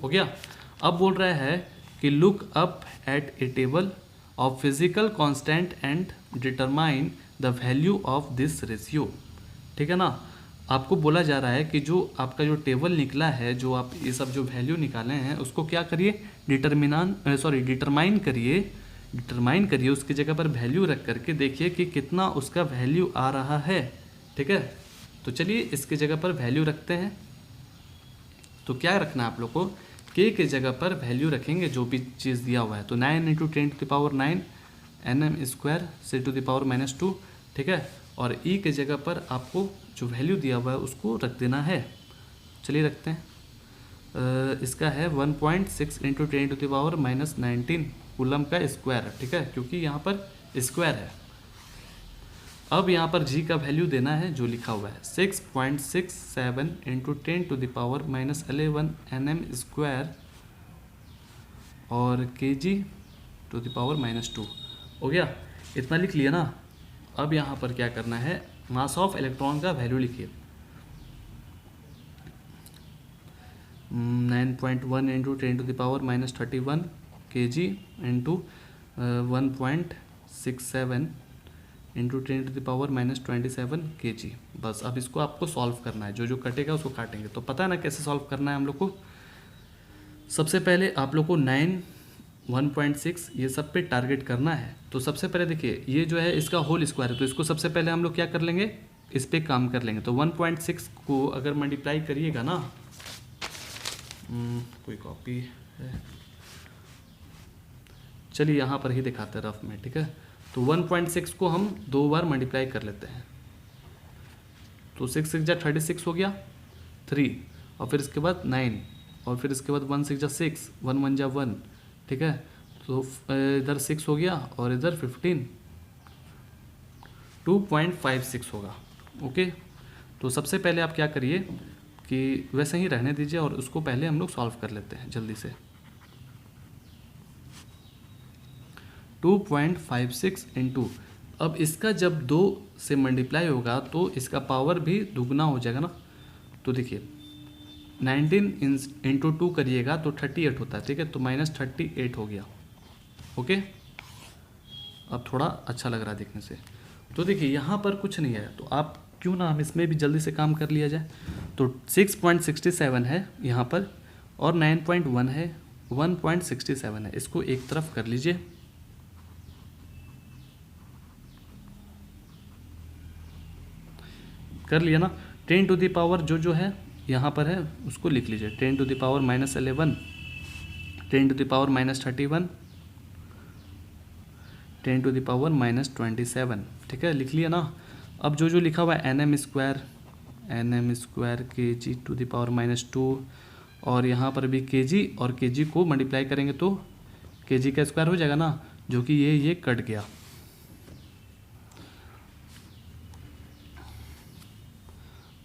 Speaker 1: हो गया। अब बोल रहा है कि look up at A table of physical constant and determine the value of this ratio, ठीक है ना। आपको बोला जा रहा है कि जो आपका जो टेबल निकला है, जो आप ये सब जो वैल्यू निकाले हैं उसको क्या करिए, डिटरमाइन करिए, उसकी जगह पर वैल्यू रख करके देखिए कि कितना उसका वैल्यू आ रहा है, ठीक है। तो चलिए इसकी जगह पर वैल्यू रखते हैं। तो क्या रखना है आप लोग को, के की जगह पर वैल्यू रखेंगे जो भी चीज़ दिया हुआ है। तो 9 × 10⁻⁹ nm² C⁻⁻², ठीक है। और ई के जगह पर आपको जो वैल्यू दिया हुआ है उसको रख देना है। चलिए रखते हैं, इसका है 1.6 × 10⁻⁻19 कूलम का स्क्वायर, ठीक है, क्योंकि यहाँ पर स्क्वायर है। अब यहाँ पर जी का वैल्यू देना है जो लिखा हुआ है 6.67 × 10⁻⁻11 nm² और kg⁻², हो गया, इतना लिख लिया ना। अब यहाँ पर क्या करना है, मास ऑफ इलेक्ट्रॉन का वैल्यू लिखिए 9.1 into 10⁻⁻31 kg into 1.67 into 10⁻⁻27 kg। बस अब इसको आपको सॉल्व करना है, जो जो कटेगा उसको काटेंगे। तो पता है ना कैसे सॉल्व करना है हम लोग को। सबसे पहले आप लोग को 9, 1.6 ये सब पे टारगेट करना है। तो सबसे पहले देखिए ये जो है इसका होल स्क्वायर है, तो इसको सबसे पहले हम लोग क्या कर लेंगे, इस पे काम कर लेंगे। तो 1.6 को अगर मल्टीप्लाई करिएगा ना, कोई कॉपी है, चलिए यहाँ पर ही दिखाते हैं रफ में, ठीक है। तो 1.6 को हम 2 बार मल्टीप्लाई कर लेते हैं। तो 6 6 जा 36 हो गया 3, और फिर इसके बाद 9, और फिर इसके बाद 1 6 जा 6, 1 1 जा 1, ठीक है। तो इधर 6 हो गया और इधर 15, 2.56 होगा। ओके, तो सबसे पहले आप क्या करिए कि वैसे ही रहने दीजिए और उसको पहले हम लोग सॉल्व कर लेते हैं जल्दी से। 2.56 इंटू, अब इसका जब 2 से मल्टीप्लाई होगा तो इसका पावर भी दुगना हो जाएगा ना। तो देखिए 19 इंटू 2 करिएगा तो 38 होता है, ठीक है। तो -38 हो गया। ओके, अब थोड़ा अच्छा लग रहा है देखने से। तो देखिए यहाँ पर कुछ नहीं है, तो आप क्यों ना हम इसमें भी जल्दी से काम कर लिया जाए। तो 6.67 है यहाँ पर, और 9.1 है, 1.67 है, इसको एक तरफ कर लीजिए। कर लिया ना। 10 टू द पावर जो है यहाँ पर है उसको लिख लीजिए, 10 to the power -11, 10 to the power -31, 10 to the power -27, ठीक है, लिख लिया ना। अब जो लिखा हुआ है nm square kg to the power -2, और यहाँ पर भी kg और kg को मल्टीप्लाई करेंगे तो kg का स्क्वायर हो जाएगा ना, जो कि ये कट गया।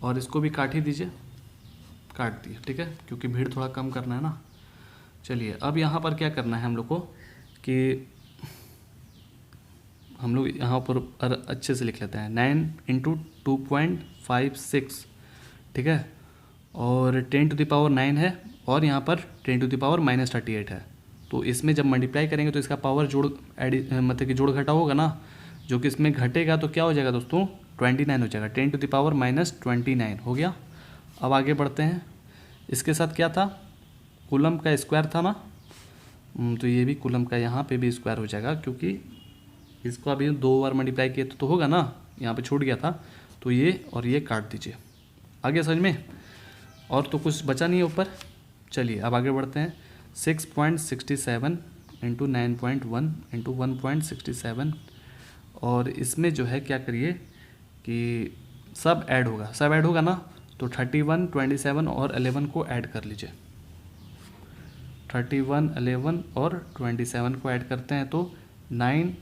Speaker 1: और इसको भी काट ही दीजिए, काट दिए, ठीक है, क्योंकि भीड़ थोड़ा कम करना है ना। चलिए अब यहाँ पर क्या करना है हम लोग को कि हम लोग यहाँ पर अच्छे से लिख लेते हैं 9 इंटू 2.56, ठीक है, और 10 टू द पावर 9 है, और यहाँ पर 10 टू द पावर -38 है। तो इसमें जब मल्टीप्लाई करेंगे तो इसका पावर मतलब कि जोड़ घटा होगा ना, जो कि इसमें घटेगा तो क्या हो जाएगा दोस्तों, 29 हो जाएगा। 10 टू द पावर -29 हो गया। अब आगे बढ़ते हैं। इसके साथ क्या था, कूलम का स्क्वायर था ना, तो ये भी कूलम का यहाँ पे भी स्क्वायर हो जाएगा, क्योंकि इसको अभी 2 बार मल्टीप्लाई किए तो होगा ना, यहाँ पे छूट गया था। तो ये और ये काट दीजिए। आगे समझ में, और तो कुछ बचा नहीं है ऊपर। चलिए अब आगे बढ़ते हैं। 6.67 इंटू 9.1 इंटू 1.67, और इसमें जो है क्या करिए कि सब ऐड होगा ना। तो 31, 27 और 11 को ऐड कर लीजिए। 31, 11 और 27 को ऐड करते हैं तो 9,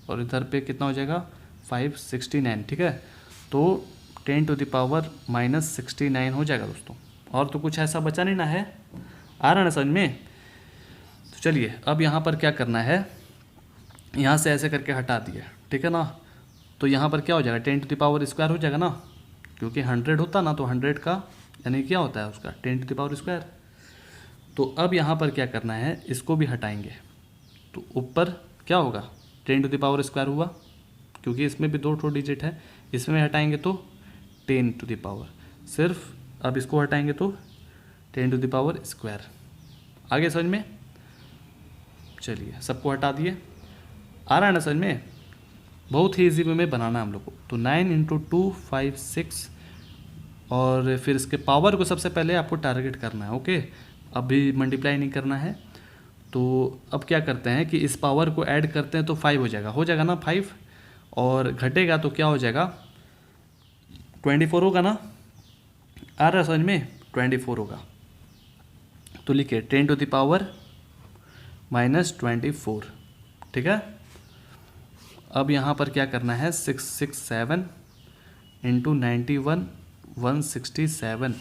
Speaker 1: और इधर पे कितना हो जाएगा 569, ठीक है। तो 10 टू द पावर -69 हो जाएगा दोस्तों। और तो कुछ ऐसा बचा नहीं ना है, आ रहा है ना समझ में। तो चलिए अब यहाँ पर क्या करना है, यहाँ से ऐसे करके हटा दिए, ठीक है ना। तो यहाँ पर क्या हो जाएगा, 10 टू द पावर स्क्वायर हो जाएगा ना, क्योंकि 100 होता ना, तो 100 का यानी क्या होता है उसका 10 टू द पावर स्क्वायर। तो अब यहाँ पर क्या करना है, इसको भी हटाएंगे। तो ऊपर क्या होगा, 10 टू द पावर स्क्वायर हुआ, क्योंकि इसमें भी 2 डिजिट है। इसमें हटाएंगे तो 10 टू द पावर, सिर्फ अब इसको हटाएंगे तो 10 टू द पावर स्क्वायर। आगे समझ में। चलिए सबको हटा दिए, आ रहा है ना समझ में। बहुत ही ईजी वे में बनाना है हम लोग को। तो 9 इंटू 2 5 6, और फिर इसके पावर को सबसे पहले आपको टारगेट करना है। ओके, अभी मल्टीप्लाई नहीं करना है। तो अब क्या करते हैं कि इस पावर को ऐड करते हैं तो 5 हो जाएगा ना 5, और घटेगा तो क्या हो जाएगा 24 होगा ना। आ रहा है समझ में, 24 होगा। तो लिखिए 10 टू द पावर -24, ठीक है। अब यहाँ पर क्या करना है, 667 इंटू 91 167,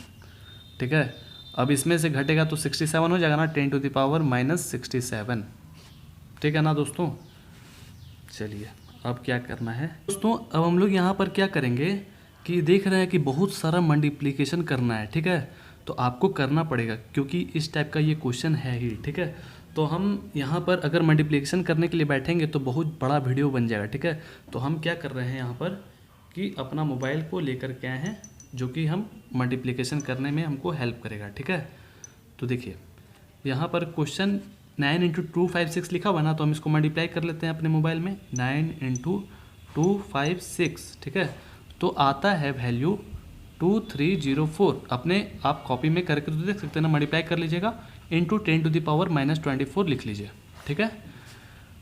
Speaker 1: ठीक है। अब इसमें से घटेगा तो 67 हो जाएगा ना, 10 टू द पावर -67, ठीक है ना दोस्तों। चलिए अब क्या करना है दोस्तों, अब हम लोग यहाँ पर क्या करेंगे कि देख रहे हैं कि बहुत सारा मल्टीप्लिकेशन करना है, ठीक है। तो आपको करना पड़ेगा क्योंकि इस टाइप का ये क्वेश्चन है ही, ठीक है। तो हम यहाँ पर अगर मल्टीप्लिकेशन करने के लिए बैठेंगे तो बहुत बड़ा वीडियो बन जाएगा, ठीक है। तो हम क्या कर रहे हैं यहाँ पर कि अपना मोबाइल को लेकर के आए हैं जो कि हम मल्टीप्लिकेशन करने में हमको हेल्प करेगा, ठीक है। तो देखिए यहाँ पर क्वेश्चन 9 × 2 5 6 लिखा हुआ ना, तो हम इसको मल्टीप्लाई कर लेते हैं अपने मोबाइल में। 9 × 2 5 6, ठीक है। तो आता है वैल्यू 2304। अपने आप कॉपी में करके तो देख सकते हैं ना, मल्टीप्लाई कर लीजिएगा, इंटू 10⁻⁻24 लिख लीजिए, ठीक है।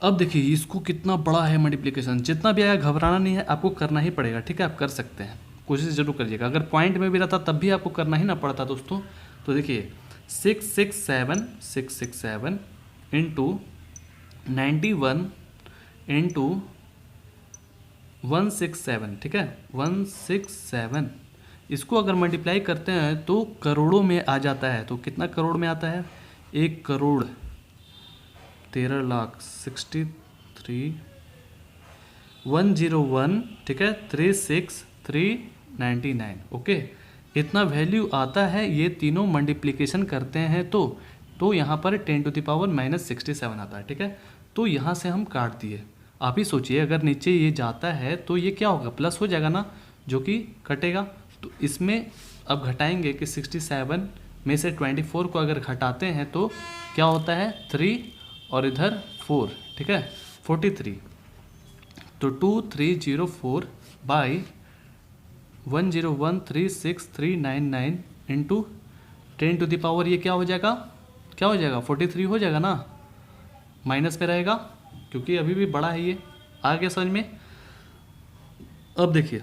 Speaker 1: अब देखिए इसको कितना बड़ा है मल्टीप्लिकेशन, जितना भी आएगा घबराना नहीं है, आपको करना ही पड़ेगा, ठीक है। आप कर सकते हैं, कोशिश जरूर करिएगा। अगर पॉइंट में भी रहता तब भी आपको करना ही ना पड़ता दोस्तों। तो देखिए 667 इंटू 91 इंटू 167, ठीक है, 167। इसको अगर मल्टीप्लाई करते हैं तो करोड़ों में आ जाता है। तो कितना करोड़ में आता है? 1,13,63,101, ठीक है, 36,399, ओके। इतना वैल्यू आता है ये तीनों मल्टीप्लिकेशन करते हैं तो यहाँ पर 10⁻⁻67 आता है, ठीक है। तो यहाँ से हम काट दिए। आप ही सोचिए अगर नीचे ये जाता है तो ये क्या होगा, प्लस हो जाएगा ना, जो कि कटेगा। तो इसमें अब घटाएंगे कि 67 में से 24 को अगर घटाते हैं तो क्या होता है 3 और इधर 4, ठीक है, 43। तो 2304 बाई 101,36,399 इंटू 10⁻, ये क्या हो जाएगा, 43 हो जाएगा ना, माइनस में रहेगा क्योंकि अभी भी बड़ा है ये। आ गया समझ में? अब देखिए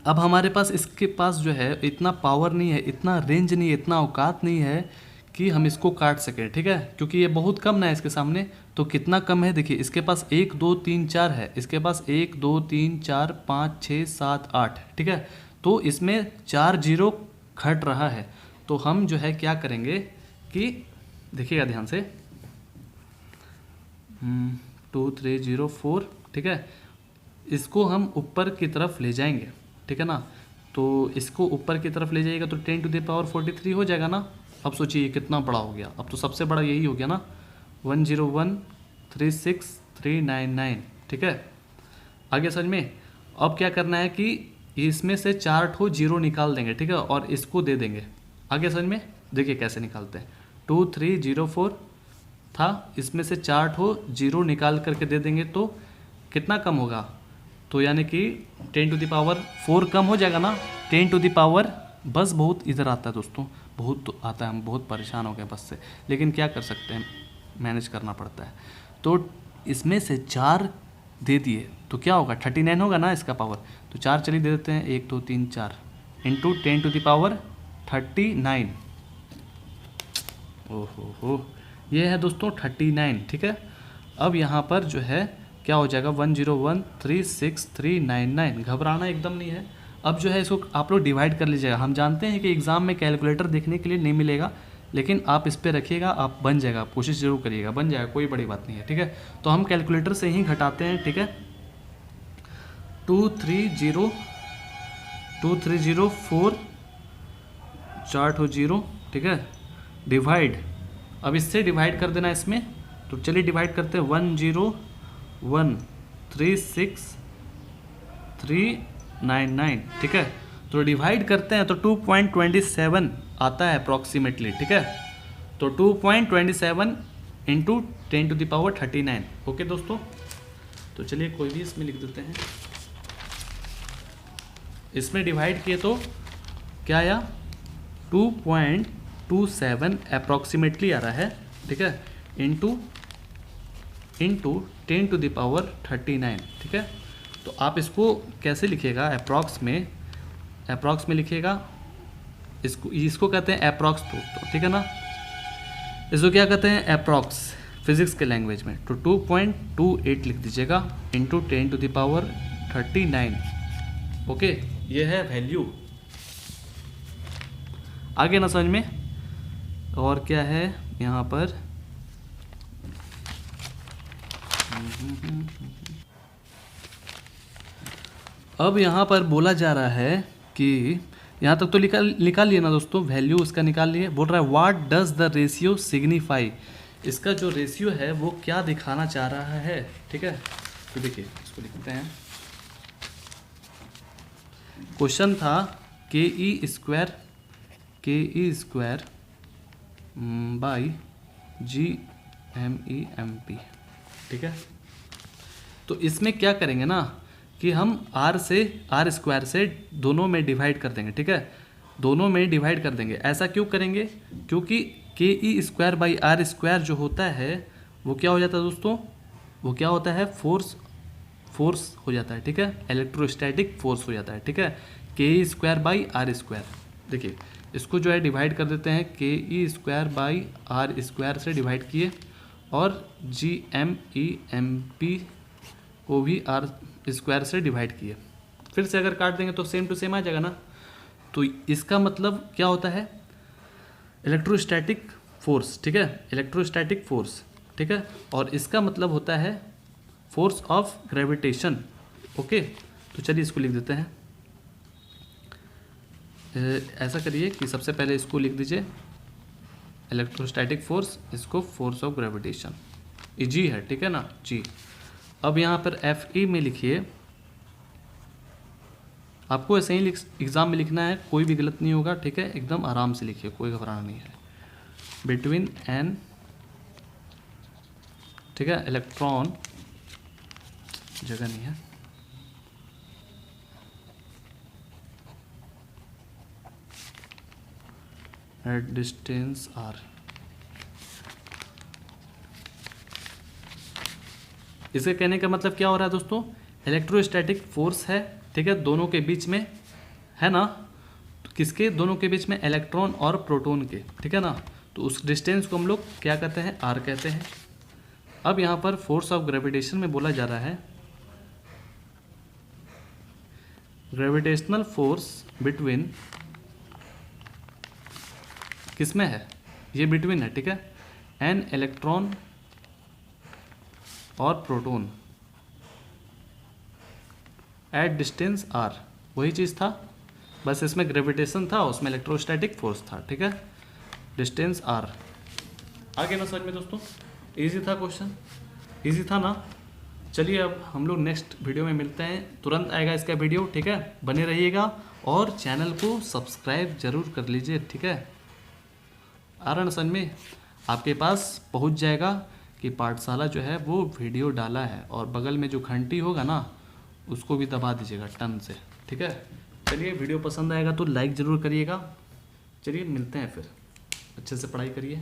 Speaker 1: अब हमारे पास इसके पास जो है इतना पावर नहीं है, इतना रेंज नहीं है, इतना औकात नहीं है कि हम इसको काट सकें, ठीक है, क्योंकि ये बहुत कम ना है इसके सामने। तो कितना कम है देखिए, इसके पास 1 2 3 4 है, इसके पास 1 2 3 4 5 6 7 8, ठीक है। तो इसमें 4 जीरो घट रहा है। तो हम जो है क्या करेंगे कि देखिएगा ध्यान से, 2304, ठीक है, इसको हम ऊपर की तरफ ले जाएंगे, ठीक है ना। तो इसको ऊपर की तरफ ले जाइएगा तो 10⁻43 हो जाएगा ना। अब सोचिए कितना बड़ा हो गया, अब तो सबसे बड़ा यही हो गया ना, 101,36,399, ठीक है। आगे समझ में? अब क्या करना है कि इसमें से 4 ठो जीरो निकाल देंगे, ठीक है, और इसको दे देंगे। आगे समझ में? देखिए कैसे निकालते हैं। 2304 था, इसमें से 4 ठो जीरो निकाल करके दे देंगे तो कितना कम होगा, तो यानी कि 10⁻4 कम हो जाएगा ना। 10⁻, बस बहुत इधर आता है दोस्तों, बहुत तो आता है, हम बहुत परेशान हो गए बस से, लेकिन क्या कर सकते हैं, मैनेज करना पड़ता है। तो इसमें से 4 दे दिए तो क्या होगा, 39 होगा ना इसका पावर। तो 4 चलिए दे देते हैं, 1 2 3 4 इंटू 10⁻39। ओहो, ये है दोस्तों 39, ठीक है। अब यहाँ पर जो है क्या हो जाएगा, 101,36,399। घबराना एकदम नहीं है। अब जो है इसको आप लोग डिवाइड कर लीजिएगा। हम जानते हैं कि एग्ज़ाम में कैलकुलेटर देखने के लिए नहीं मिलेगा, लेकिन आप इस पर रखिएगा, आप बन जाएगा, कोशिश जरूर करिएगा, बन जाएगा, कोई बड़ी बात नहीं है, ठीक है। तो हम कैलकुलेटर से ही घटाते हैं, ठीक है। 2304 4 ठो जीरो, ठीक है, डिवाइड। अब इससे डिवाइड कर देना इसमें, तो चलिए डिवाइड करते हैं। 101,36,399, ठीक है। तो डिवाइड करते हैं तो 2.27 आता है अप्रॉक्सीमेटली, ठीक है। तो 2.27 इंटू 10⁻39, ओके दोस्तों। तो चलिए कोई भी इसमें लिख देते हैं। इसमें डिवाइड किए तो क्या आया, 2.27 अप्रॉक्सीमेटली आ रहा है, ठीक है, इंटू 10⁻39, ठीक है। तो आप इसको कैसे लिखिएगा, अप्रॉक्स में लिखिएगा। इसको कहते हैं अप्रॉक्स, तो ठीक है ना। इसको क्या कहते हैं, अप्रॉक्स, फिजिक्स के लैंग्वेज में। तो 2.28 लिख दीजिएगा इंटू 10⁻39, ओके। ये है वैल्यू। आगे ना समझ में? और क्या है यहाँ पर, अब यहाँ पर बोला जा रहा है कि यहाँ तक तो निकाल लिए ना दोस्तों, वैल्यू उसका निकाल लिए। बोल रहा है what does the ratio signify, इसका जो रेशियो है वो क्या दिखाना चाह रहा है। ठीक है, तो देखिए इसको लिखते हैं। क्वेश्चन था के स्क्वायर बाई GMEMP। ठीक है, तो इसमें क्या करेंगे ना कि हम आर स्क्वायर से दोनों में डिवाइड कर देंगे। ठीक है, दोनों में डिवाइड कर देंगे। ऐसा क्यों करेंगे, क्योंकि के स्क्वायर बाई आर स्क्वायर जो होता है वो क्या हो जाता है दोस्तों, वो क्या होता है, फोर्स हो जाता है। ठीक है, इलेक्ट्रोस्टैटिक फोर्स हो जाता है। ठीक है, के स्क्वायर बाई आर स्क्वायर। देखिए इसको जो है डिवाइड कर देते हैं, के स्क्वायर बाई आर स्क्वायर से डिवाइड किए, और GMEMP को भी आर स्क्वायर से डिवाइड किए। फिर से अगर काट देंगे तो सेम टू सेम आ जाएगा ना। तो इसका मतलब क्या होता है, इलेक्ट्रोस्टैटिक फोर्स। ठीक है, इलेक्ट्रोस्टैटिक फोर्स। ठीक है, और इसका मतलब होता है फोर्स ऑफ ग्रेविटेशन। ओके, तो चलिए इसको लिख देते हैं। ऐसा करिए कि सबसे पहले इसको लिख दीजिए इलेक्ट्रोस्टैटिक फोर्स, इसको फोर्स ऑफ ग्रेविटेशन, ये जी है। ठीक है ना, जी। अब यहाँ पर FE में लिखिए, आपको ऐसे ही एग्ज़ाम में लिखना है, कोई भी गलत नहीं होगा। ठीक है, एकदम आराम से लिखिए, कोई घबराना नहीं है। बिटवीन एन, ठीक है, इलेक्ट्रॉन, जगह नहीं है, एट डिस्टेंस आर। इसके कहने का मतलब क्या हो रहा है दोस्तों, इलेक्ट्रोस्टैटिक फोर्स है। ठीक है, दोनों के बीच में है ना, तो किसके, दोनों के बीच में इलेक्ट्रॉन और प्रोटॉन के। ठीक है ना, तो उस डिस्टेंस को हम लोग क्या कहते हैं, आर कहते हैं। अब यहाँ पर फोर्स ऑफ ग्रेविटेशन में बोला जा रहा है ग्रेविटेशनल फोर्स बिटवीन, किसमें है, ये बिटवीन है। ठीक है, एन इलेक्ट्रॉन और प्रोटॉन एट डिस्टेंस आर, वही चीज़ था, बस इसमें ग्रेविटेशन था, उसमें इलेक्ट्रोस्टैटिक फोर्स था। ठीक है, डिस्टेंस आर। आगे ना समझ में दोस्तों, इजी था क्वेश्चन, इजी था ना। चलिए अब हम लोग नेक्स्ट वीडियो में मिलते हैं, तुरंत आएगा इसका वीडियो। ठीक है, बने रहिएगा और चैनल को सब्सक्राइब जरूर कर लीजिए। ठीक है, आ रहा ना समझ में, आपके पास पहुंच जाएगा कि पाठशाला जो है वो वीडियो डाला है, और बगल में जो घंटी होगा ना उसको भी दबा दीजिएगा टन से। ठीक है, चलिए वीडियो पसंद आएगा तो लाइक ज़रूर करिएगा। चलिए मिलते हैं फिर, अच्छे से पढ़ाई करिए।